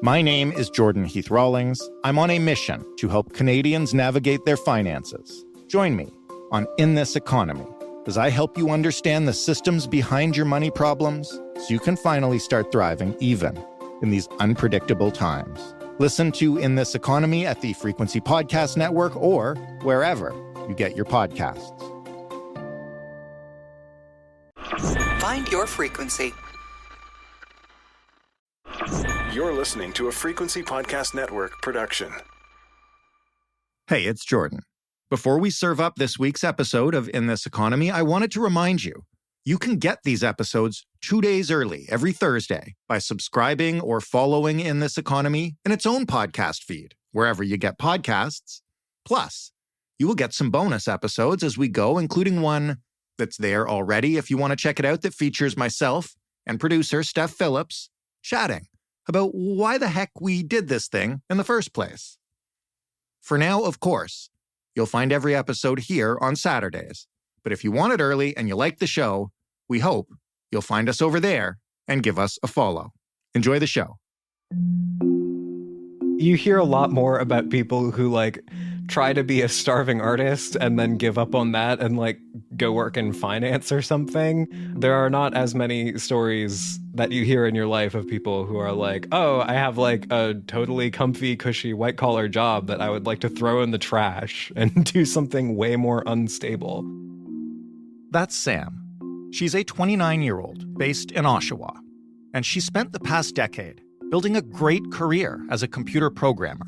My name is Jordan Heath Rawlings. I'm on a mission to help Canadians navigate their finances. Join me on In This Economy as I help you understand the systems behind your money problems so you can finally start thriving even in these unpredictable times. Listen to In This Economy at the Frequency Podcast Network or wherever you get your podcasts. Find your frequency. You're listening to a Frequency Podcast Network production. Hey, it's Jordan. Before we serve up this week's episode of In This Economy, I wanted to remind you, you can get these episodes 2 days early every Thursday by subscribing or following In This Economy in its own podcast feed, wherever you get podcasts. Plus, you will get some bonus episodes as we go, including one that's there already if you want to check it out, that features myself and producer Steph Phillips chatting about why the heck we did this thing in the first place. For now, of course, you'll find every episode here on Saturdays. But if you want it early and you like the show, we hope you'll find us over there and give us a follow. Enjoy the show. You hear a lot more about people who try to be a starving artist and then give up on that and go work in finance or something. There are not as many stories that you hear in your life of people who are oh, I have a totally comfy, cushy, white collar job that I would like to throw in the trash and do something way more unstable. That's Sam. She's a 29-year-old based in Oshawa, and she spent the past decade building a great career as a computer programmer.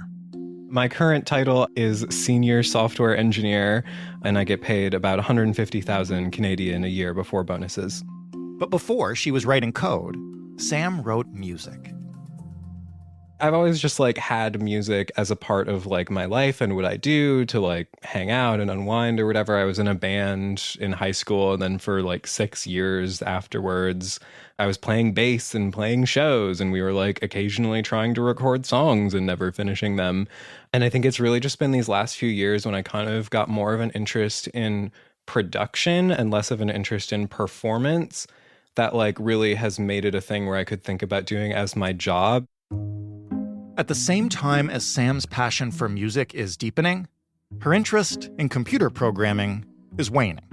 My current title is Senior Software Engineer, and I get paid about 150,000 Canadian a year before bonuses. But before she was writing code, Sam wrote music. I've always just had music as a part of my life and what I do to hang out and unwind or whatever. I was in a band in high school, and then for 6 years afterwards, I was playing bass and playing shows, and we were occasionally trying to record songs and never finishing them. And I think it's really just been these last few years when I kind of got more of an interest in production and less of an interest in performance that really has made it a thing where I could think about doing as my job. At the same time as Sam's passion for music is deepening, her interest in computer programming is waning.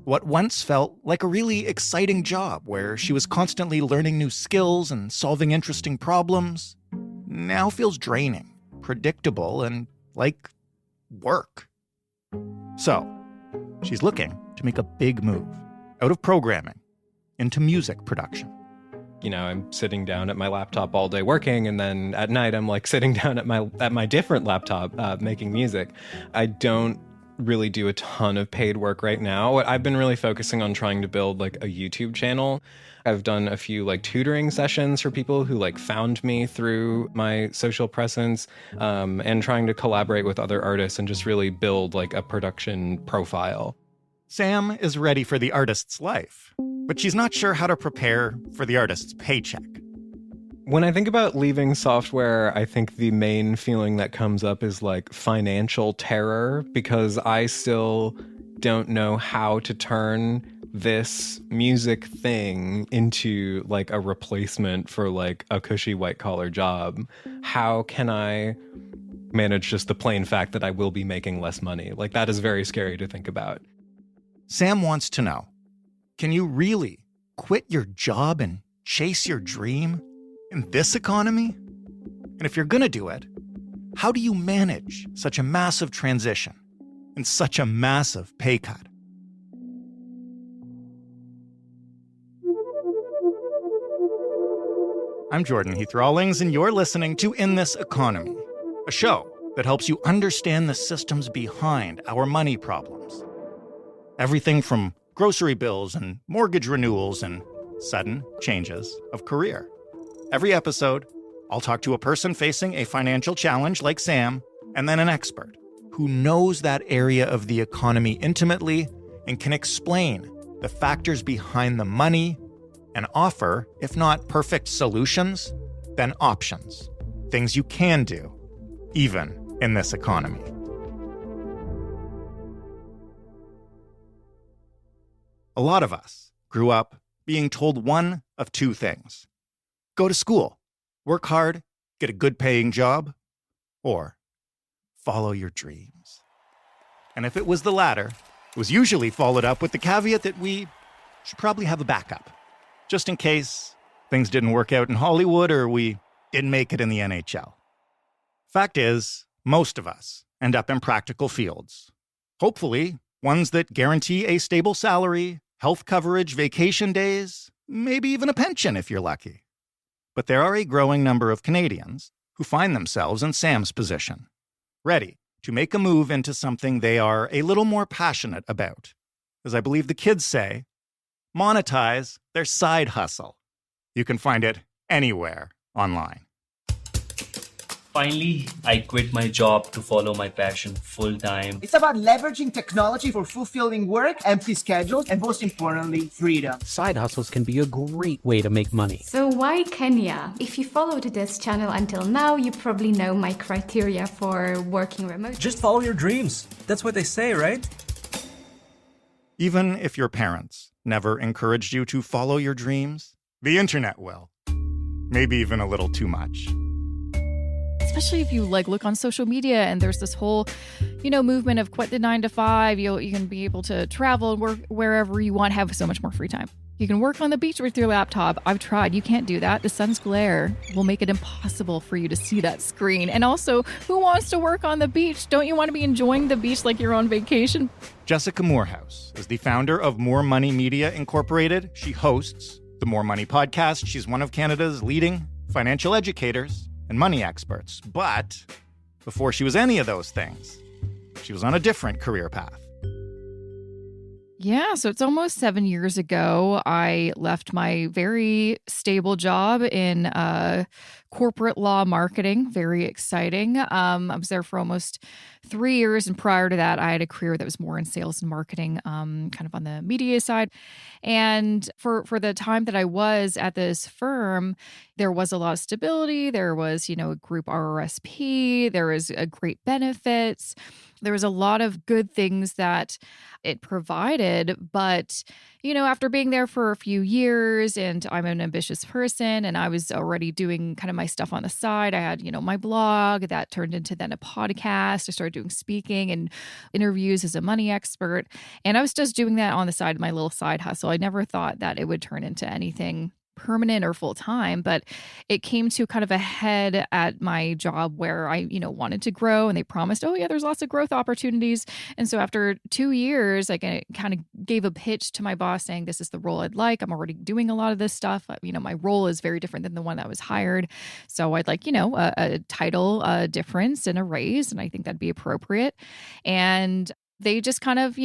What once felt like a really exciting job where she was constantly learning new skills and solving interesting problems now feels draining, predictable, and like work. So, she's looking to make a big move out of programming into music production. I'm sitting down at my laptop all day working, and then at night I'm sitting down at my different laptop making music. I don't really do a ton of paid work right now. I've been really focusing on trying to build a YouTube channel. I've done a few tutoring sessions for people who found me through my social presence, and trying to collaborate with other artists and just really build a production profile. Sam is ready for the artist's life, but she's not sure how to prepare for the artist's paycheck. When I think about leaving software, I think the main feeling that comes up is financial terror, because I still don't know how to turn this music thing into a replacement for a cushy white collar job. How can I manage just the plain fact that I will be making less money? That is very scary to think about. Sam wants to know, can you really quit your job and chase your dream in this economy? And if you're going to do it, how do you manage such a massive transition and such a massive pay cut? I'm Jordan Heath Rawlings, and you're listening to In This Economy, a show that helps you understand the systems behind our money problems. Everything from grocery bills and mortgage renewals and sudden changes of career. Every episode, I'll talk to a person facing a financial challenge like Sam, and then an expert who knows that area of the economy intimately and can explain the factors behind the money and offer, if not perfect solutions, then options. Things you can do, even in this economy. A lot of us grew up being told one of two things. Go to school, work hard, get a good paying job, or follow your dreams. And if it was the latter, it was usually followed up with the caveat that we should probably have a backup, just in case things didn't work out in Hollywood or we didn't make it in the NHL. Fact is, most of us end up in practical fields. Hopefully, ones that guarantee a stable salary, health coverage, vacation days, maybe even a pension if you're lucky. But there are a growing number of Canadians who find themselves in Sam's position, ready to make a move into something they are a little more passionate about. As I believe the kids say, monetize their side hustle. You can find it anywhere online. Finally, I quit my job to follow my passion full time. It's about leveraging technology for fulfilling work, empty schedules, and most importantly, freedom. Side hustles can be a great way to make money. So why Kenya? If you followed this channel until now, you probably know my criteria for working remote. Just follow your dreams. That's what they say, right? Even if your parents never encouraged you to follow your dreams, the internet will. Maybe even a little too much. Especially if you look on social media and there's this whole, movement of quit the 9 to 5. You can be able to travel and work wherever you want, have so much more free time. You can work on the beach with your laptop. I've tried. You can't do that. The sun's glare will make it impossible for you to see that screen. And also, who wants to work on the beach? Don't you want to be enjoying the beach like you're on vacation? Jessica Moorhouse is the founder of More Money Media Incorporated. She hosts the More Money podcast. She's one of Canada's leading financial educators and money experts. But before she was any of those things, she was on a different career path. Yeah, so it's almost 7 years ago. I left my very stable job in corporate law marketing. Very exciting. I was there for almost 3 years. And prior to that, I had a career that was more in sales and marketing, kind of on the media side. And for the time that I was at this firm, there was a lot of stability. There was, a group RRSP. There was great benefits. There was a lot of good things that it provided. But, after being there for a few years, and I'm an ambitious person, and I was already doing kind of my stuff on the side. I had, my blog that turned into then a podcast. I started doing speaking and interviews as a money expert. And I was just doing that on the side of my little side hustle. I never thought that it would turn into anything permanent or full time, but it came to kind of a head at my job where I, wanted to grow, and they promised, oh yeah, there's lots of growth opportunities. And so after 2 years, I kind of gave a pitch to my boss saying, this is the role I'd like. I'm already doing a lot of this stuff. My role is very different than the one that was hired. So I'd like, a title difference and a raise. And I think that'd be appropriate. And they just kind of,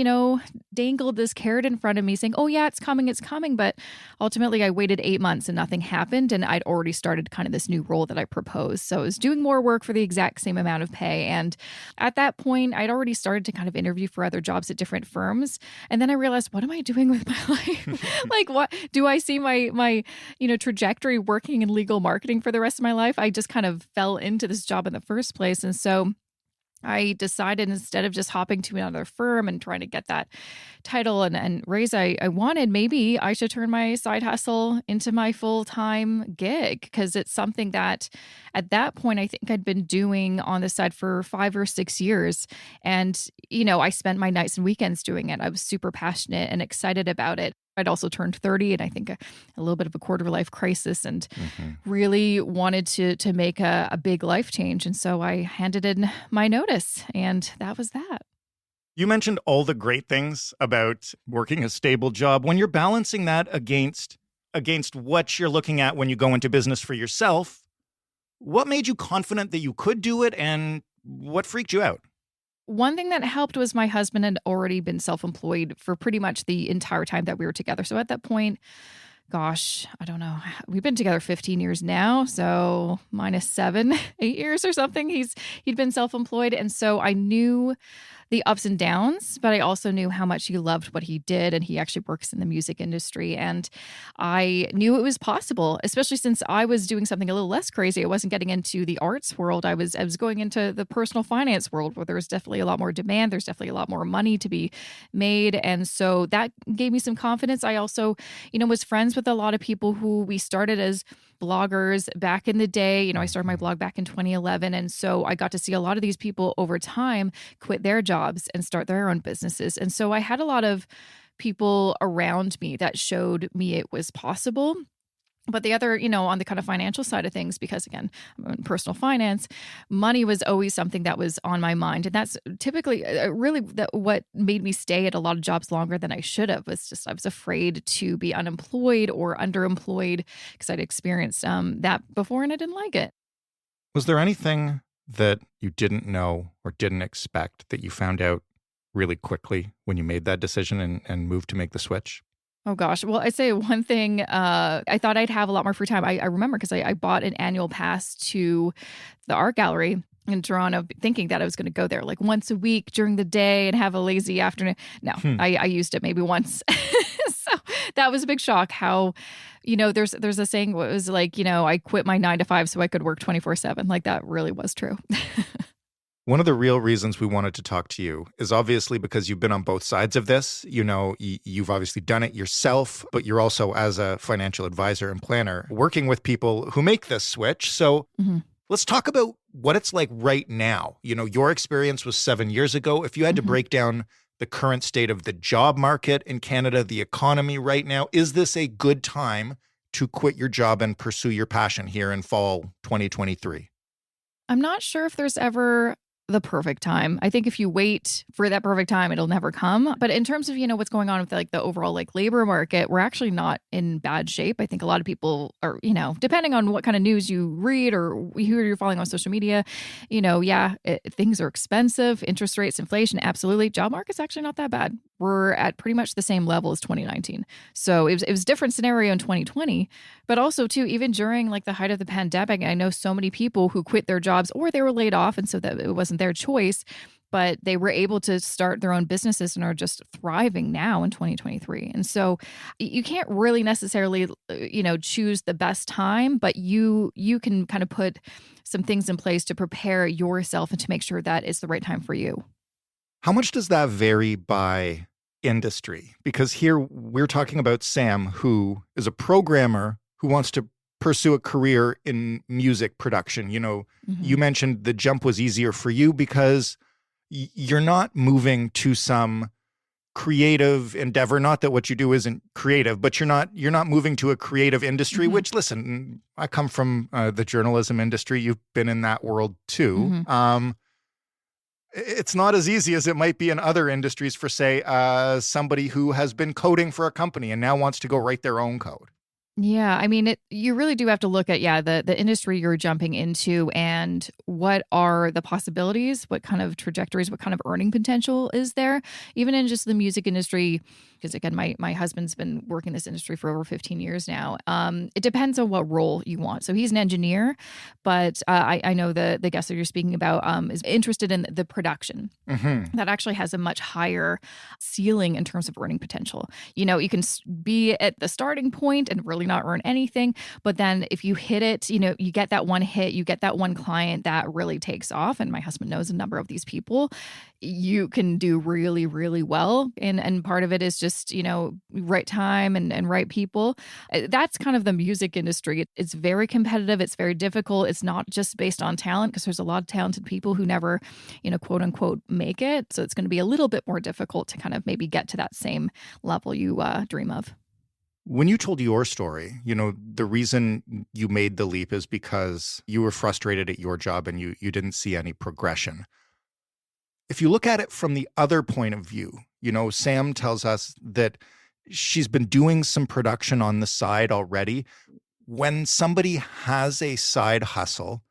dangled this carrot in front of me saying, oh yeah, it's coming. But ultimately I waited 8 months and nothing happened. And I'd already started kind of this new role that I proposed. So I was doing more work for the exact same amount of pay. And at that point, I'd already started to kind of interview for other jobs at different firms. And then I realized, what am I doing with my life? What do I see my trajectory working in legal marketing for the rest of my life? I just kind of fell into this job in the first place. And so I decided, instead of just hopping to another firm and trying to get that title and raise I wanted, maybe I should turn my side hustle into my full-time gig, because it's something that at that point I think I'd been doing on the side for 5 or 6 years. And, I spent my nights and weekends doing it. I was super passionate and excited about it. I'd also turned 30, and I think a little bit of a quarter-life crisis, and really wanted to make a big life change. And so I handed in my notice, and that was that. You mentioned all the great things about working a stable job. When you're balancing that against what you're looking at when you go into business for yourself, what made you confident that you could do it, and what freaked you out? One thing that helped was my husband had already been self-employed for pretty much the entire time that we were together. So at that point, gosh, I don't know. We've been together 15 years now. So minus 7, 8 years or something. He'd been self-employed. And so I knew the ups and downs, but I also knew how much he loved what he did. And he actually works in the music industry. And I knew it was possible, especially since I was doing something a little less crazy. I wasn't getting into the arts world. I was going into the personal finance world where there's definitely a lot more demand. There's definitely a lot more money to be made. And so that gave me some confidence. I also, was friends with a lot of people who we started as bloggers back in the day. I started my blog back in 2011. And so I got to see a lot of these people over time quit their jobs and start their own businesses. And so I had a lot of people around me that showed me it was possible. But the other, on the kind of financial side of things, because again, I'm in personal finance, money was always something that was on my mind. And that's typically really what made me stay at a lot of jobs longer than I should have. Was just I was afraid to be unemployed or underemployed because I'd experienced that before and I didn't like it. Was there anything that you didn't know or didn't expect that you found out really quickly when you made that decision and moved to make the switch? Oh, gosh. Well, I'd say one thing, I thought I'd have a lot more free time. I remember because I bought an annual pass to the art gallery in Toronto, thinking that I was going to go there like once a week during the day and have a lazy afternoon. No, I used it maybe once. So that was a big shock how, there's a saying, what was like, I quit my 9 to 5 so I could work 24/7. Like that really was true. One of the real reasons we wanted to talk to you is obviously because you've been on both sides of this. You've obviously done it yourself, but you're also, as a financial advisor and planner, working with people who make this switch. So let's talk about what it's like right now. Your experience was 7 years ago. If you had to break down the current state of the job market in Canada, the economy right now, is this a good time to quit your job and pursue your passion here in fall 2023? I'm not sure if there's ever the perfect time. I think if you wait for that perfect time, it'll never come. But in terms of, what's going on with like the overall like labor market, we're actually not in bad shape. I think a lot of people are, depending on what kind of news you read or who you're following on social media, things are expensive, interest rates, inflation, absolutely. Job market's actually not that bad. We're at pretty much the same level as 2019. So it was a different scenario in 2020, but also too, even during like the height of the pandemic, I know so many people who quit their jobs or they were laid off. And so that it wasn't their choice, but they were able to start their own businesses and are just thriving now in 2023. And so you can't really necessarily, choose the best time, but you can kind of put some things in place to prepare yourself and to make sure that it's the right time for you. How much does that vary by industry? Because here we're talking about Sam, who is a programmer who wants to pursue a career in music production. You mentioned the jump was easier for you because you're not moving to some creative endeavor. Not that what you do isn't creative, but you're not moving to a creative industry, which, listen, I come from the journalism industry. You've been in that world too. It's not as easy as it might be in other industries for, say, somebody who has been coding for a company and now wants to go write their own code. Yeah, I mean, you really do have to look at, the industry you're jumping into and what are the possibilities, what kind of trajectories, what kind of earning potential is there, even in just the music industry. Because again, my husband's been working in this industry for over 15 years now. It depends on what role you want. So he's an engineer, but I know the guest that you're speaking about is interested in the production. That actually has a much higher ceiling in terms of earning potential. You can be at the starting point and really not earn anything, but then if you hit it, you get that one hit, you get that one client that really takes off. And my husband knows a number of these people. You can do really, really well. And part of it is just, right time and right people. That's kind of the music industry. It's very competitive. It's very difficult. It's not just based on talent because there's a lot of talented people who never, quote unquote, make it. So it's going to be a little bit more difficult to kind of maybe get to that same level you dream of. When you told your story, the reason you made the leap is because you were frustrated at your job and you didn't see any progression. If you look at it from the other point of view, Sam tells us that she's been doing some production on the side already. When somebody has a side hustle,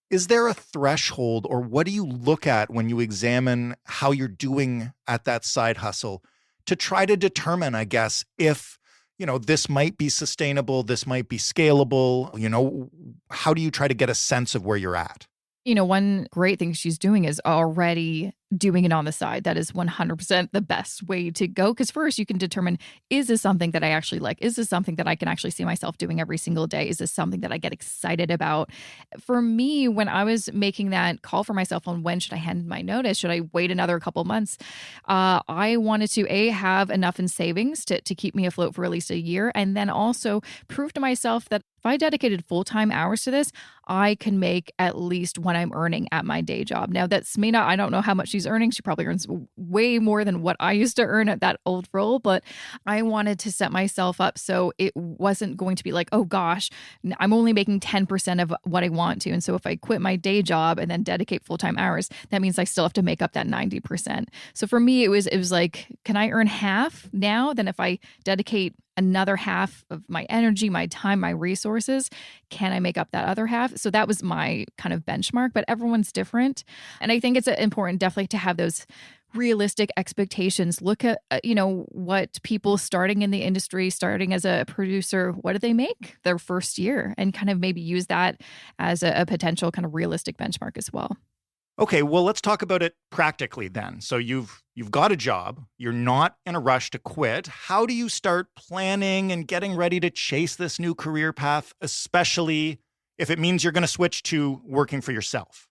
is there a threshold, or what do you look at when you examine how you're doing at that side hustle to try to determine, I guess, if this might be sustainable, this might be scalable, how do you try to get a sense of where you're at? One great thing she's doing is already doing it on the side. That is 100% the best way to go. Because first you can determine, is this something that I actually like? Is this something that I can actually see myself doing every single day? Is this something that I get excited about? For me, when I was making that call for myself on when should I hand in my notice, should I wait another couple months? I wanted to have enough in savings to keep me afloat for at least a year. And then also prove to myself that if I dedicated full-time hours to this, I can make at least what I'm earning at my day job. Now, I don't know how much she's earning. She probably earns way more than what I used to earn at that old role, but I wanted to set myself up so it wasn't going to be like, oh gosh, I'm only making 10% of what I want to. And so if I quit my day job and then dedicate full-time hours, that means I still have to make up that 90%. So for me, it was like, can I earn half now than if I dedicate another half of my energy, my time, my resources? Can I make up that other half? So that was my kind of benchmark, but everyone's different. And I think it's important definitely to have those realistic expectations. Look at, what people starting in the industry, starting as a producer, what do they make their first year? And kind of maybe use that as a potential kind of realistic benchmark as well. Okay, well, let's talk about it practically then. So you've got a job, you're not in a rush to quit. How do you start planning and getting ready to chase this new career path, especially if it means you're going to switch to working for yourself?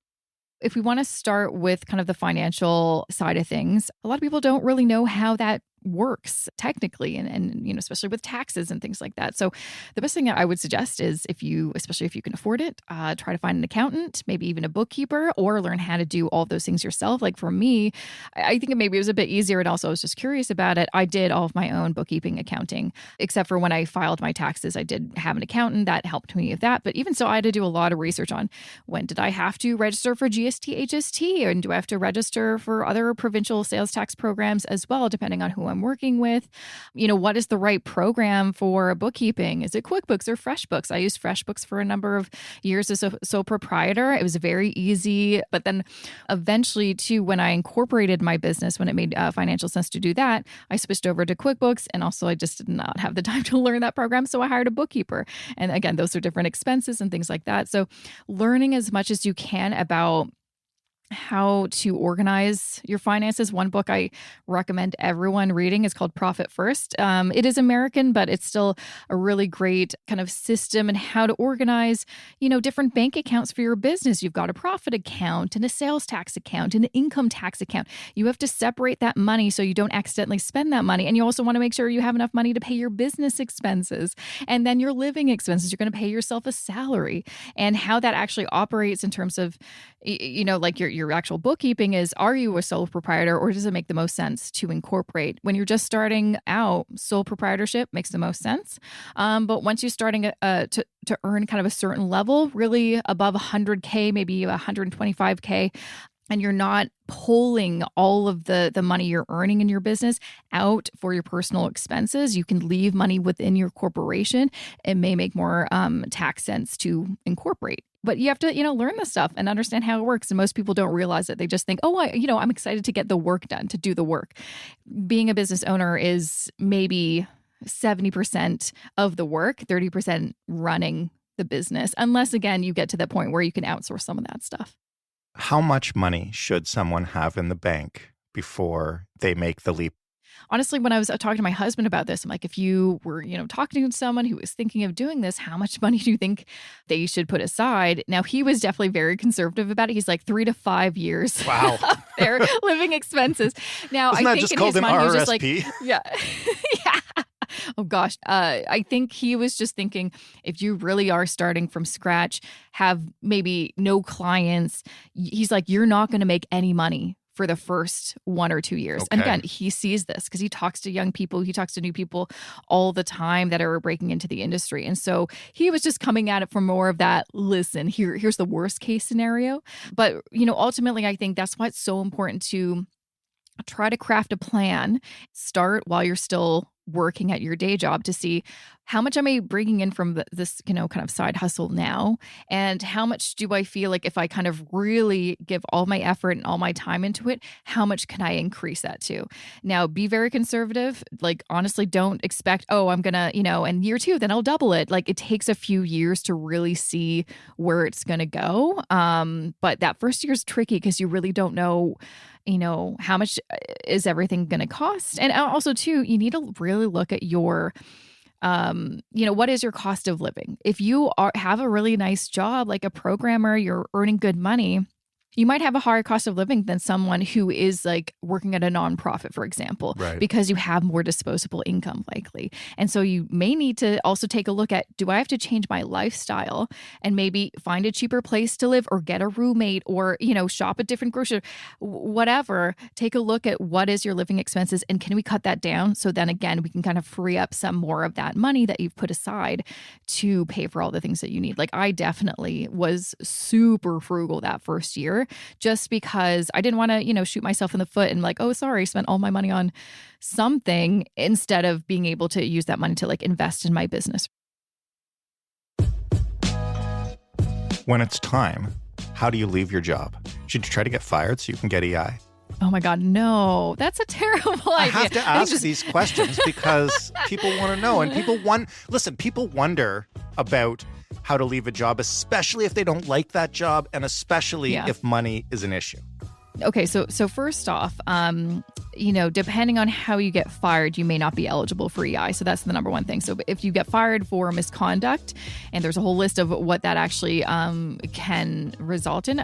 If we want to start with kind of the financial side of things, a lot of people don't really know how that works technically and especially with taxes and things like that. So the best thing I would suggest is especially if you can afford it, try to find an accountant, maybe even a bookkeeper, or learn how to do all those things yourself. Like for me, I think maybe it was a bit easier, and also I was just curious about it. I did all of my own bookkeeping, accounting, except for when I filed my taxes. I did have an accountant that helped me with that. But even so, I had to do a lot of research on when did I have to register for GST, HST, and do I have to register for other provincial sales tax programs as well, depending on who I'm working with. What is the right program for bookkeeping? Is it QuickBooks or FreshBooks? I used FreshBooks for a number of years as a sole proprietor. It was very easy. But then eventually, too, when I incorporated my business, when it made financial sense to do that, I switched over to QuickBooks. And also, I just did not have the time to learn that program. So I hired a bookkeeper. And again, those are different expenses and things like that. So learning as much as you can about how to organize your finances. One book I recommend everyone reading is called Profit First. It is American, but it's still a really great kind of system and how to organize, different bank accounts for your business. You've got a profit account and a sales tax account and an income tax account. You have to separate that money so you don't accidentally spend that money. And you also want to make sure you have enough money to pay your business expenses and then your living expenses. You're going to pay yourself a salary, and how that actually operates in terms of, like your actual bookkeeping is, are you a sole proprietor, or does it make the most sense to incorporate? When you're just starting out, sole proprietorship makes the most sense. But once you're starting to earn kind of a certain level, really above 100K, maybe 125K, and you're not pulling all of the money you're earning in your business out for your personal expenses, you can leave money within your corporation. It may make more tax sense to incorporate. But you have to, learn this stuff and understand how it works. And most people don't realize it. They just think, I'm excited to get the work done, to do the work. Being a business owner is maybe 70% of the work, 30% running the business, unless, again, you get to the point where you can outsource some of that stuff. How much money should someone have in the bank before they make the leap? Honestly, when I was talking to my husband about this, I'm like, if you were, talking to someone who was thinking of doing this, how much money do you think they should put aside? Now, he was definitely very conservative about it. He's like 3 to 5 years. Wow. Of their living expenses. Now, Isn't I that think just in called his an mind, he was RRSP? just like, yeah. Yeah. Oh, gosh. I think he was just thinking, if you really are starting from scratch, have maybe no clients, he's like, you're not going to make any money for the first 1 or 2 years. Okay. And again, he sees this because he talks to young people, he talks to new people all the time that are breaking into the industry. And so he was just coming at it from more of that, listen, here's the worst case scenario. But, ultimately, I think that's why it's so important to try to craft a plan, start while you're still working at your day job to see how much am I bringing in from this, kind of side hustle now? And how much do I feel like if I kind of really give all my effort and all my time into it, how much can I increase that to? Now, be very conservative. Like, honestly, don't expect, oh, I'm going to, in year 2, then I'll double it. Like, it takes a few years to really see where it's going to go. But that first year is tricky because you really don't know, how much is everything going to cost? And also, too, you need to really look at your what is your cost of living? If you have a really nice job, like a programmer, you're earning good money, you might have a higher cost of living than someone who is like working at a nonprofit, for example, Right. because you have more disposable income likely. And so you may need to also take a look at, do I have to change my lifestyle and maybe find a cheaper place to live or get a roommate or, shop at different grocery, whatever. Take a look at what is your living expenses and can we cut that down? So then again, we can kind of free up some more of that money that you've put aside to pay for all the things that you need. Like I definitely was super frugal that first year. Just because I didn't want to, shoot myself in the foot and like, oh, sorry, spent all my money on something instead of being able to use that money to like invest in my business. When it's time, how do you leave your job? Should you try to get fired so you can get EI? Oh my God, no, that's a terrible idea. I have to ask these questions because people want to know. And people wonder about how to leave a job, especially if they don't like that job and especially if money is an issue. Okay, so first off, depending on how you get fired, you may not be eligible for EI. So that's the number one thing. So if you get fired for misconduct, and there's a whole list of what that actually can result in,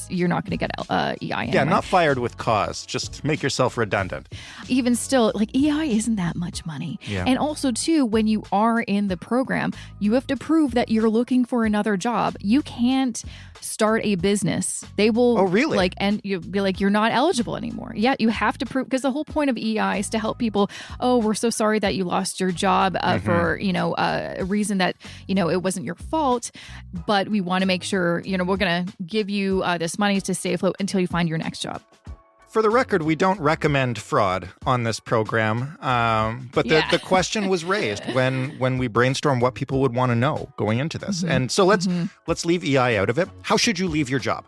you're not going to get EI anyway. Yeah, not fired with cause. Just make yourself redundant. Even still, like EI isn't that much money. Yeah. And also, too, when you are in the program, you have to prove that you're looking for another job. You can't start a business. They will and you'll be like, you're not eligible anymore. Yeah, you have to prove, because the whole point of EI is to help people. Oh, we're so sorry that you lost your job for a reason that it wasn't your fault, but we want to make sure we're going to give you this money to stay afloat until you find your next job. For the record, we don't recommend fraud on this program, but the question was raised when we brainstormed what people would want to know going into this. Mm-hmm. And so let's leave EI out of it. How should you leave your job?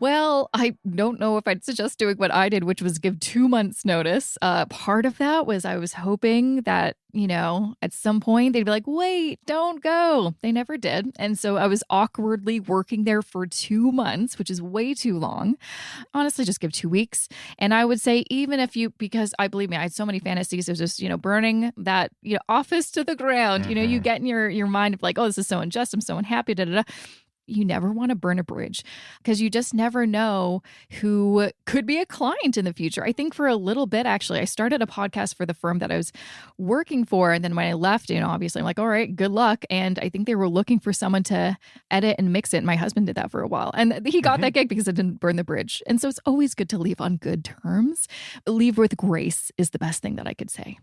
Well, I don't know if I'd suggest doing what I did, which was give 2 months notice. Part of that was I was hoping that, at some point they'd be like, wait, don't go. They never did. And so I was awkwardly working there for 2 months, which is way too long. Honestly, just give 2 weeks. And I would say, even if because I believe me, I had so many fantasies of just, burning that, office to the ground. Mm-hmm. You get in your mind of like, oh, this is so unjust. I'm so unhappy. Da, da, da. You never want to burn a bridge because you just never know who could be a client in the future. I think for a little bit, actually, I started a podcast for the firm that I was working for. And then when I left, obviously I'm like, all right, good luck. And I think they were looking for someone to edit and mix it. My husband did that for a while. And he got that gig because it didn't burn the bridge. And so it's always good to leave on good terms. Leave with grace is the best thing that I could say.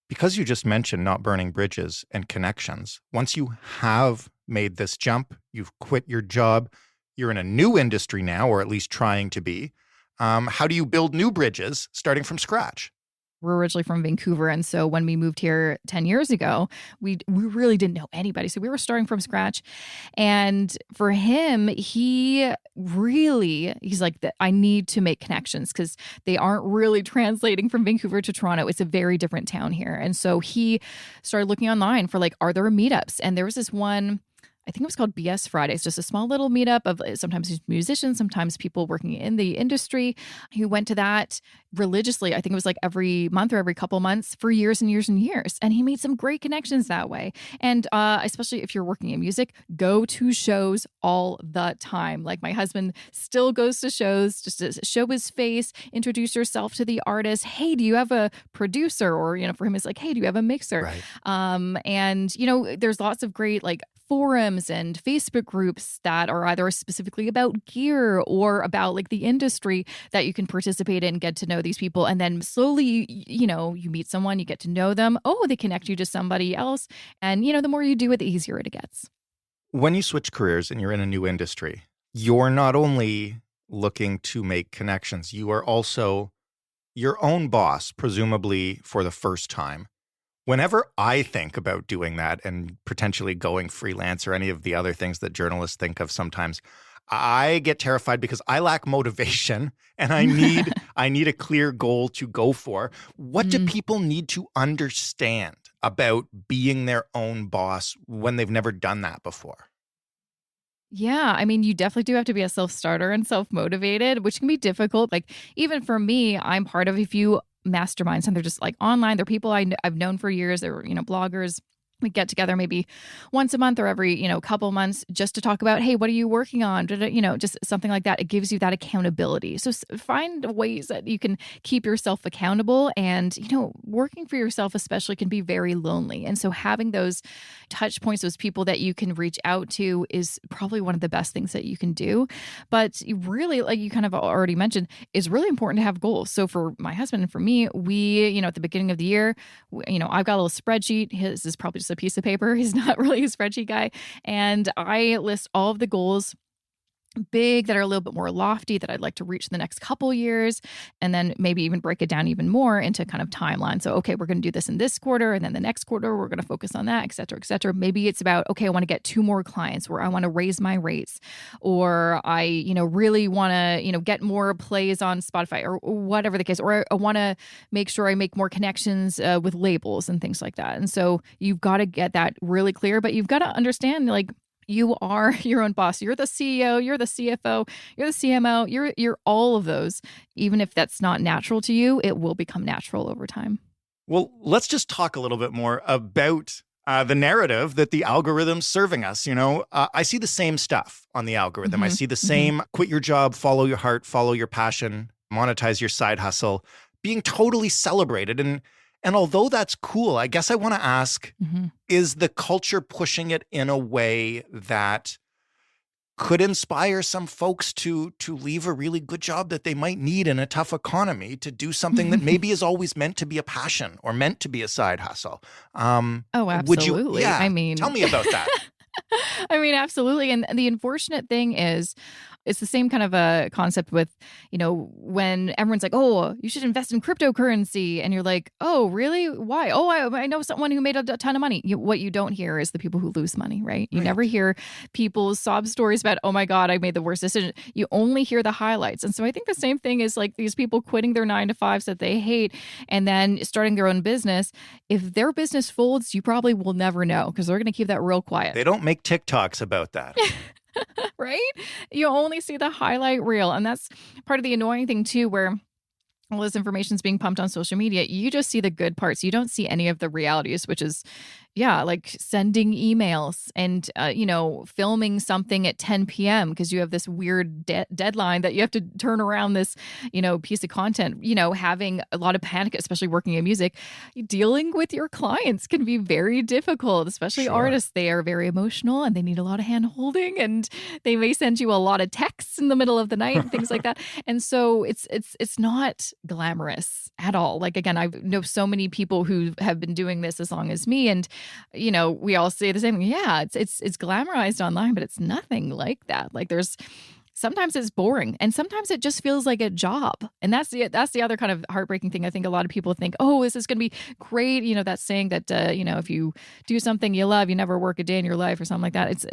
Because you just mentioned not burning bridges and connections, once you have made this jump, you've quit your job, you're in a new industry now, or at least trying to be. How do you build new bridges starting from scratch? We're originally from Vancouver. And so when we moved here 10 years ago, we really didn't know anybody. So we were starting from scratch. And for him, he's like, I need to make connections because they aren't really translating from Vancouver to Toronto. It's a very different town here. And so he started looking online for are there meetups? And there was this one, I think it was called BS Fridays, just a small little meetup of sometimes musicians, sometimes people working in the industry who went to that religiously. I think it was like every month or every couple months for years and years and years. And he made some great connections that way. And especially if you're working in music, go to shows all the time. Like my husband still goes to shows just to show his face, introduce yourself to the artist. Hey, do you have a producer? Or, for him, it's like, hey, do you have a mixer? Right. And, there's lots of great forums and Facebook groups that are either specifically about gear or about the industry that you can participate in, get to know these people. And then slowly, you meet someone, you get to know them. Oh, they connect you to somebody else. And, the more you do it, the easier it gets. When you switch careers and you're in a new industry, you're not only looking to make connections, you are also your own boss, presumably for the first time. Whenever I think about doing that and potentially going freelance or any of the other things that journalists think of sometimes, I get terrified because I lack motivation and I need a clear goal to go for. What do people need to understand about being their own boss when they've never done that before? Yeah, I mean, you definitely do have to be a self-starter and self-motivated, which can be difficult. Like, even for me, I'm part of a few masterminds, and they're just like online. They're people I've known for years. They're, bloggers. We get together maybe once a month or every, couple months just to talk about, hey, what are you working on? Just something like that. It gives you that accountability. So find ways that you can keep yourself accountable. And, working for yourself especially can be very lonely. And so having those touch points, those people that you can reach out to is probably one of the best things that you can do. But you really, like you kind of already mentioned, is really important to have goals. So for my husband and for me, we, at the beginning of the year, I've got a little spreadsheet. His is probably just a piece of paper. He's not really a spreadsheet guy. And I list all of the goals, big, that are a little bit more lofty, that I'd like to reach in the next couple years, and then maybe even break it down even more into kind of timeline. So, okay, we're going to do this in this quarter, and then the next quarter, we're going to focus on that, et cetera, et cetera. Maybe it's about, okay, I want to get 2 more clients, or I want to raise my rates, or I, really want to, get more plays on Spotify, or whatever the case, or I want to make sure I make more connections with labels and things like that. And so you've got to get that really clear, but you've got to understand, like, you are your own boss. You're the CEO, you're the CFO, you're the CMO, you're all of those. Even if that's not natural to you, it will become natural over time. Well, let's just talk a little bit more about the narrative that the algorithm's serving us. I see the same stuff on the algorithm. I see the same quit your job, follow your heart, follow your passion, monetize your side hustle, being totally celebrated. And although that's cool, I guess I want to ask, is the culture pushing it in a way that could inspire some folks to leave a really good job that they might need in a tough economy to do something that maybe is always meant to be a passion or meant to be a side hustle? Oh, absolutely. I mean, tell me about that. I mean, absolutely. And the unfortunate thing is, it's the same kind of a concept with, when everyone's like, oh, you should invest in cryptocurrency. And you're like, oh, really? Why? Oh, I know someone who made a ton of money. What you don't hear is the people who lose money, right? You never hear people's sob stories about, oh my God, I made the worst decision. You only hear the highlights. And so I think the same thing is like these people quitting their 9-to-5s that they hate and then starting their own business. If their business folds, you probably will never know because they're going to keep that real quiet. They don't make TikToks about that. Right? You only see the highlight reel. And that's part of the annoying thing too, where all this information is being pumped on social media. You just see the good parts. You don't see any of the realities, which is, like sending emails and, filming something at 10 p.m. because you have this weird deadline that you have to turn around this, piece of content, having a lot of panic, especially working in music. Dealing with your clients can be very difficult, especially artists. They are very emotional and they need a lot of hand holding and they may send you a lot of texts in the middle of the night and things like that. And so it's not glamorous at all. Like, again, I know so many people who have been doing this as long as me, and we all say the same thing. Yeah, it's glamorized online, but it's nothing like that. Like, sometimes it's boring and sometimes it just feels like a job. And that's the other kind of heartbreaking thing. I think a lot of people think, oh, this is going to be great. That saying that, if you do something you love, you never work a day in your life or something like that. It's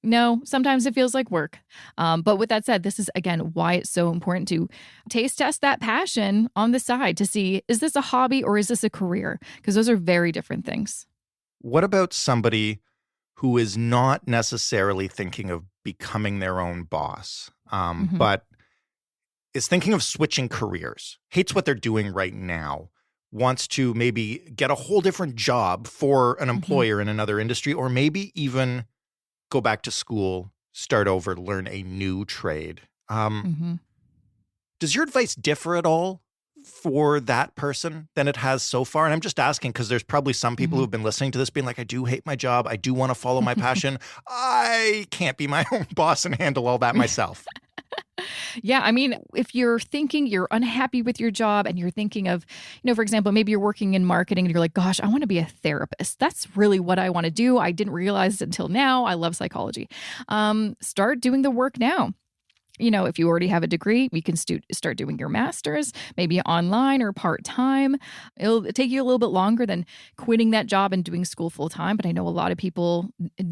no, sometimes it feels like work. But with that said, this is, again, why it's so important to taste test that passion on the side to see, is this a hobby or is this a career? Because those are very different things. What about somebody who is not necessarily thinking of becoming their own boss, but is thinking of switching careers, hates what they're doing right now, wants to maybe get a whole different job for an employer in another industry, or maybe even go back to school, start over, learn a new trade. Does your advice differ at all for that person than it has so far? And I'm just asking because there's probably some people who've been listening to this being like, I do hate my job. I do want to follow my passion. I can't be my own boss and handle all that myself. Yeah, I mean, if you're thinking you're unhappy with your job and you're thinking of, for example, maybe you're working in marketing and you're like, gosh, I want to be a therapist. That's really what I want to do. I didn't realize it until now. I love psychology. Start doing the work now. If you already have a degree, you can start doing your master's, maybe online or part-time. It'll take you a little bit longer than quitting that job and doing school full-time, but I know a lot of people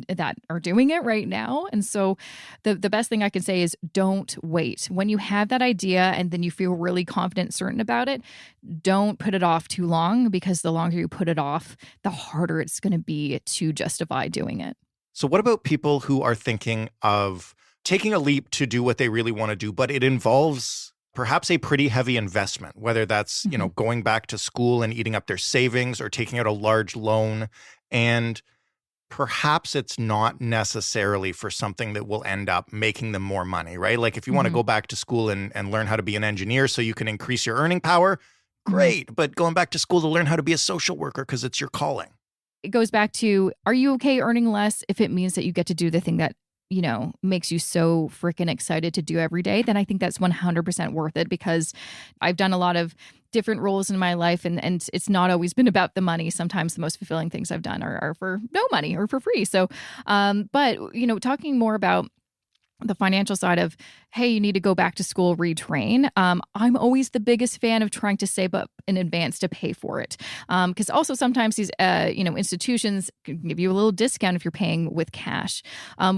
that are doing it right now. And so the best thing I can say is don't wait. When you have that idea and then you feel really confident, certain about it, don't put it off too long, because the longer you put it off, the harder it's going to be to justify doing it. So what about people who are thinking of taking a leap to do what they really want to do, but it involves perhaps a pretty heavy investment, whether that's, going back to school and eating up their savings or taking out a large loan, and perhaps it's not necessarily for something that will end up making them more money, right? Like if you want to go back to school and learn how to be an engineer so you can increase your earning power, great. But going back to school to learn how to be a social worker because it's your calling. It goes back to, are you okay earning less if it means that you get to do the thing that makes you so freaking excited to do every day? Then I think that's 100% worth it, because I've done a lot of different roles in my life and it's not always been about the money. Sometimes the most fulfilling things I've done are for no money or for free. So, but talking more about the financial side of, hey, you need to go back to school, retrain. I'm always the biggest fan of trying to save up in advance to pay for it. Because also sometimes these, institutions can give you a little discount if you're paying with cash.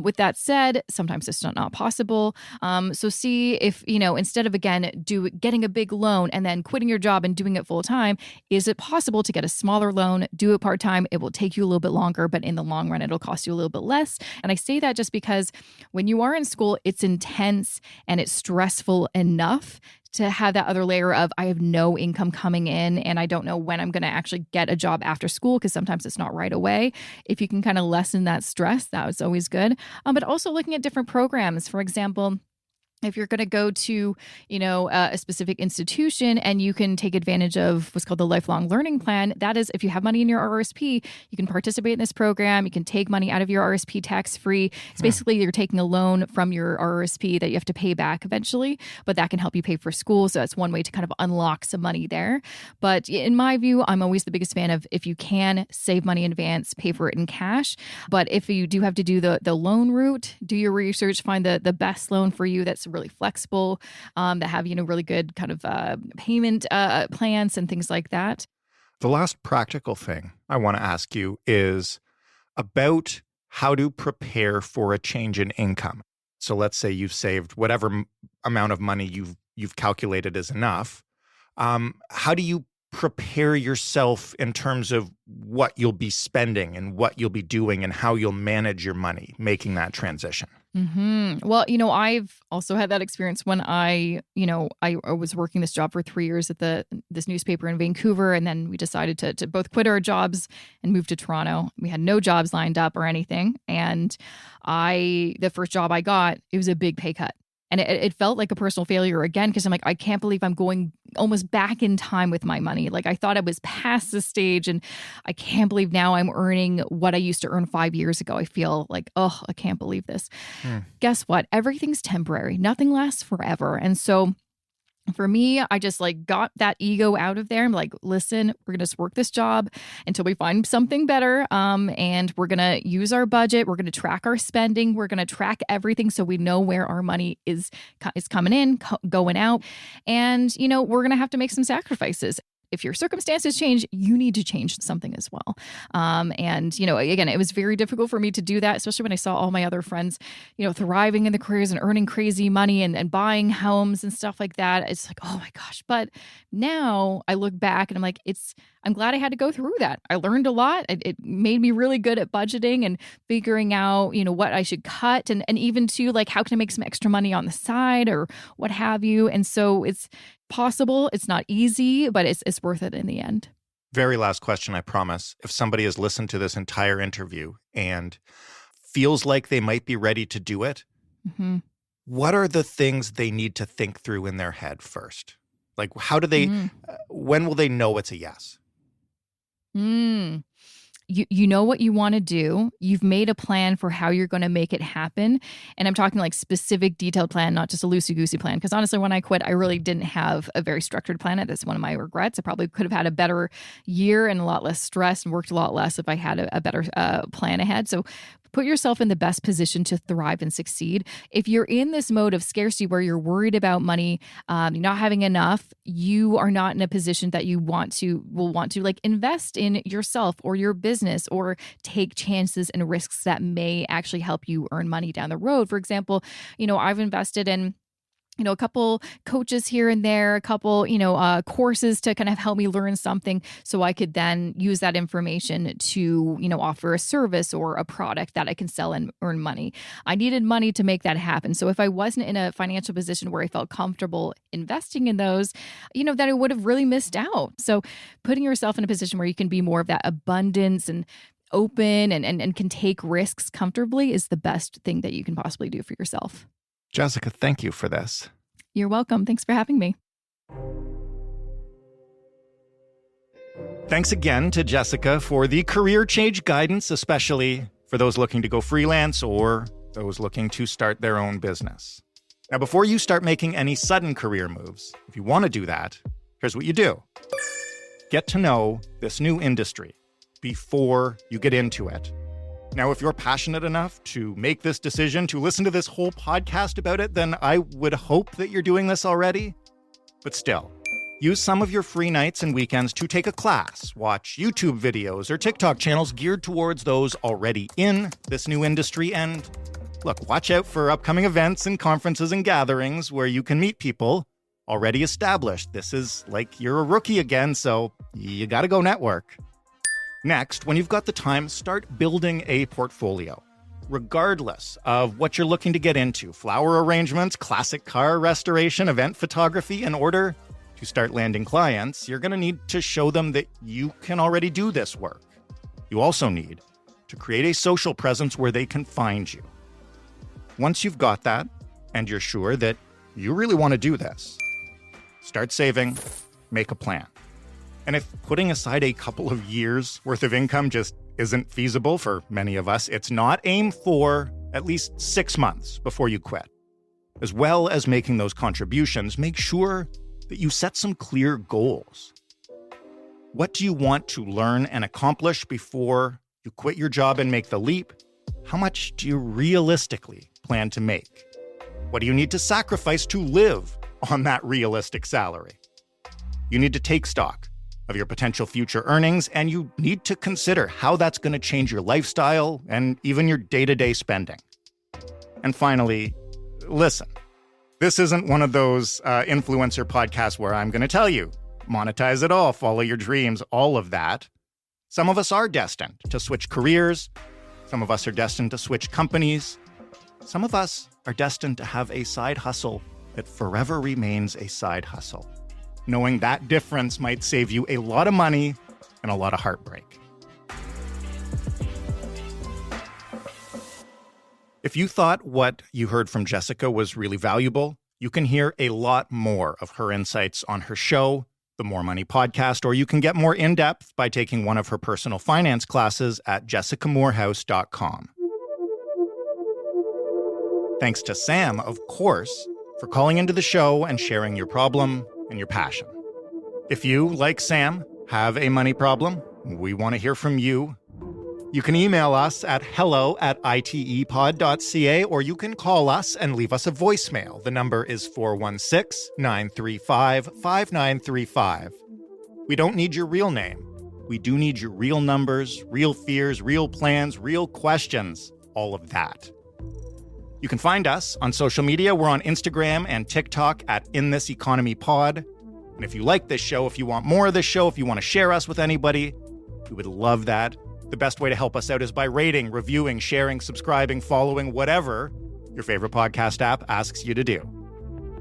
With that said, sometimes it's not possible. So see if, instead of, again, getting a big loan and then quitting your job and doing it full time, is it possible to get a smaller loan, do it part time? It will take you a little bit longer, but in the long run, it'll cost you a little bit less. And I say that just because when you are in school, it's intense and it's stressful enough to have that other layer of, I have no income coming in and I don't know when I'm going to actually get a job after school, because sometimes it's not right away. If you can kind of lessen that stress, that was always good. But also looking at different programs. For example, if you're going to go to, a specific institution and you can take advantage of what's called the lifelong learning plan, that is, if you have money in your RSP, you can participate in this program. You can take money out of your RSP tax-free. It's basically you're taking a loan from your RSP that you have to pay back eventually, but that can help you pay for school. So that's one way to kind of unlock some money there. But in my view, I'm always the biggest fan of, if you can save money in advance, pay for it in cash. But if you do have to do the loan route, do your research, find the best loan for you that's really flexible, that have, really good kind of payment plans and things like that. The last practical thing I want to ask you is about how to prepare for a change in income. So let's say you've saved whatever amount of money you've calculated is enough. How do you prepare yourself in terms of what you'll be spending and what you'll be doing and how you'll manage your money making that transition? Well, I've also had that experience when I was working this job for 3 years at this newspaper in Vancouver, and then we decided to both quit our jobs and move to Toronto. We had no jobs lined up or anything, and the first job I got, it was a big pay cut. And it felt like a personal failure again, because I'm like, I can't believe I'm going almost back in time with my money. Like I thought I was past this stage, and I can't believe now I'm earning what I used to earn 5 years ago. I feel like, oh, I can't believe this. Guess what? Everything's temporary. Nothing lasts forever. And so for me, I just got that ego out of there. I'm like, listen, we're going to work this job until we find something better. And we're going to use our budget. We're going to track our spending. We're going to track everything so we know where our money is coming in, going out. And, we're going to have to make some sacrifices. If your circumstances change, you need to change something as well. And, again, it was very difficult for me to do that, especially when I saw all my other friends, thriving in the careers and earning crazy money and buying homes and stuff like that. It's like, oh my gosh. But now I look back and I'm like, I'm glad I had to go through that. I learned a lot. It made me really good at budgeting and figuring out, what I should cut and even to how can I make some extra money on the side or what have you. And so it's possible. It's not easy, but it's worth it in the end. Very last question, I promise. If somebody has listened to this entire interview and feels like they might be ready to do it, what are the things they need to think through in their head first? How do they, when will they know it's a yes? You know what you want to do. You've made a plan for how you're going to make it happen. And I'm talking specific detailed plan, not just a loosey-goosey plan. Because honestly, when I quit, I really didn't have a very structured plan. That's one of my regrets. I probably could have had a better year and a lot less stress and worked a lot less if I had a better plan ahead. So Put yourself in the best position to thrive and succeed. If you're in this mode of scarcity where you're worried about money, you're not having enough, you are not in a position that you will want to like invest in yourself or your business or take chances and risks that may actually help you earn money down the road. For example, I've invested in a couple coaches here and there, a couple, courses to kind of help me learn something so I could then use that information to, offer a service or a product that I can sell and earn money. I needed money to make that happen. So if I wasn't in a financial position where I felt comfortable investing in those, then I would have really missed out. So putting yourself in a position where you can be more of that abundance and open and can take risks comfortably is the best thing that you can possibly do for yourself. Jessica, thank you for this. You're welcome. Thanks for having me. Thanks again to Jessica for the career change guidance, especially for those looking to go freelance or those looking to start their own business. Now, before you start making any sudden career moves, if you want to do that, here's what you do. Get to know this new industry before you get into it. Now, if you're passionate enough to make this decision, to listen to this whole podcast about it, then I would hope that you're doing this already. But still, use some of your free nights and weekends to take a class, watch YouTube videos or TikTok channels geared towards those already in this new industry, and look, watch out for upcoming events and conferences and gatherings where you can meet people already established. This is like you're a rookie again, so you gotta go network. Next, when you've got the time, start building a portfolio. Regardless of what you're looking to get into, flower arrangements, classic car restoration, event photography, in order to start landing clients, you're going to need to show them that you can already do this work. You also need to create a social presence where they can find you. Once you've got that, and you're sure that you really want to do this, start saving, make a plan. And if putting aside a couple of years worth of income just isn't feasible for many of us, it's not. Aim for at least 6 months before you quit. As well as making those contributions, make sure that you set some clear goals. What do you want to learn and accomplish before you quit your job and make the leap? How much do you realistically plan to make? What do you need to sacrifice to live on that realistic salary? You need to take stock of your potential future earnings, and you need to consider how that's going to change your lifestyle and even your day-to-day spending. And finally, listen. This isn't one of those influencer podcasts where I'm going to tell you, monetize it all, follow your dreams, all of that. Some of us are destined to switch careers. Some of us are destined to switch companies. Some of us are destined to have a side hustle that forever remains a side hustle. Knowing that difference might save you a lot of money and a lot of heartbreak. If you thought what you heard from Jessica was really valuable, you can hear a lot more of her insights on her show, the More Money Podcast, or you can get more in-depth by taking one of her personal finance classes at jessicamoorhouse.com. Thanks to Sam, of course, for calling into the show and sharing your problem and your passion. If you, like Sam, have a money problem, we want to hear from you. You can email us at hello@itepod.ca, or you can call us and leave us a voicemail. The number is 416-935-5935. We don't need your real name. We do need your real numbers, real fears, real plans, real questions, all of that. You can find us on social media. We're on Instagram and TikTok at InThisEconomyPod. And if you like this show, if you want more of this show, if you want to share us with anybody, we would love that. The best way to help us out is by rating, reviewing, sharing, subscribing, following, whatever your favorite podcast app asks you to do.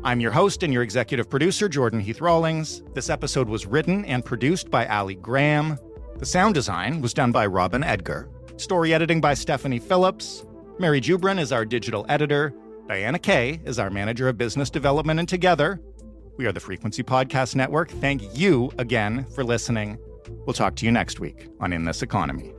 I'm your host and your executive producer, Jordan Heath Rawlings. This episode was written and produced by Ali Graham. The sound design was done by Robin Edgar. Story editing by Stephanie Phillips. Mary Jubrin is our digital editor. Diana Kay is our manager of business development. And together, we are the Frequency Podcast Network. Thank you again for listening. We'll talk to you next week on In This Economy.